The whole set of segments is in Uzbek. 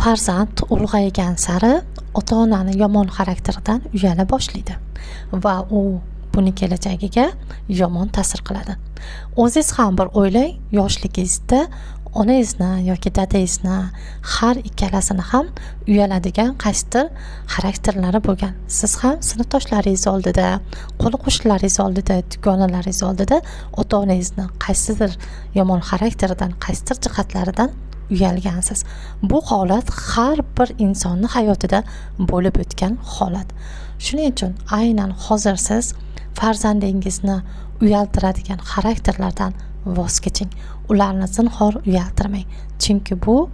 Farzand ulg'aygan sari ota-onani yomon xarakteridan uyala boshlaydi va u buni kelajagiga yomon ta'sir qiladi. O'zingiz ham bir o'ylang, yoshligingizda onangizni yoki dadangizni har ikkalasini ham uyaladigan qaysidir xarakterlari bo'lgan. Siz ham sinfdoshlaringiz oldida, qo'ni-qo'shnilaringiz oldida, dugonalaringiz oldida ota-onangizni qaysidir yomon xarakteridan, qaysidir jihatlaridan uyalgansiz. Bu holat har bir insonning hayotida bo'lib o'tgan holat. Shuning uchun aynan hozir siz farzandingizni uyaltiradigan xarakterlardan voz keching. Ularni zinhor uyaltirmang. Chunki bu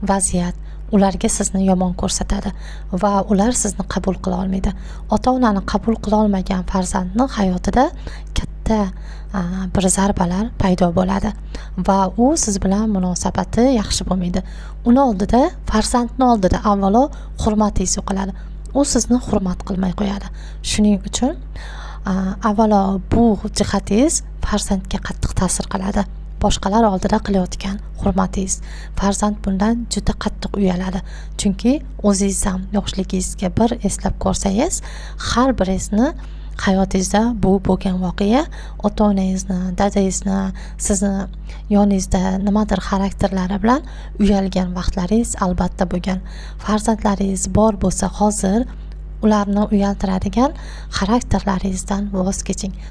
vaziyat ularga sizni yomon ko'rsatadi va ular sizni qabul qila olmaydi. Ota-onani qabul qila olmagan farzandning hayotida katta bir zarbalar paydo bo'ladi va u siz bilan munosabati yaxshi bo'lmaydi. Uni oldida, farzandni oldida avvalo hurmatingiz yo'qoladi. U sizni hurmat qilmay qo'yadi. Shuning uchun avvalo bu jihatingiz farzandga qattiq ta'sir qiladi. Boshqalar oldida qilayotgan hurmatingiz. Farzand bundan juda qattiq uyaladi. Chunki o'zingiz ham yoshligingizga bir eslab ko'rsangiz, har biringizni hayotingizda bu bo'lgan voqea ota-onangizni, dadangizni, sizni yoningizda nimadir xarakterlari bilan uyalgan vaqtlaringiz albatta bo'lgan. Farzandlaringiz bor bo'lsa hozir ularni uyaltiradigan xarakterlaringizdan voz keching.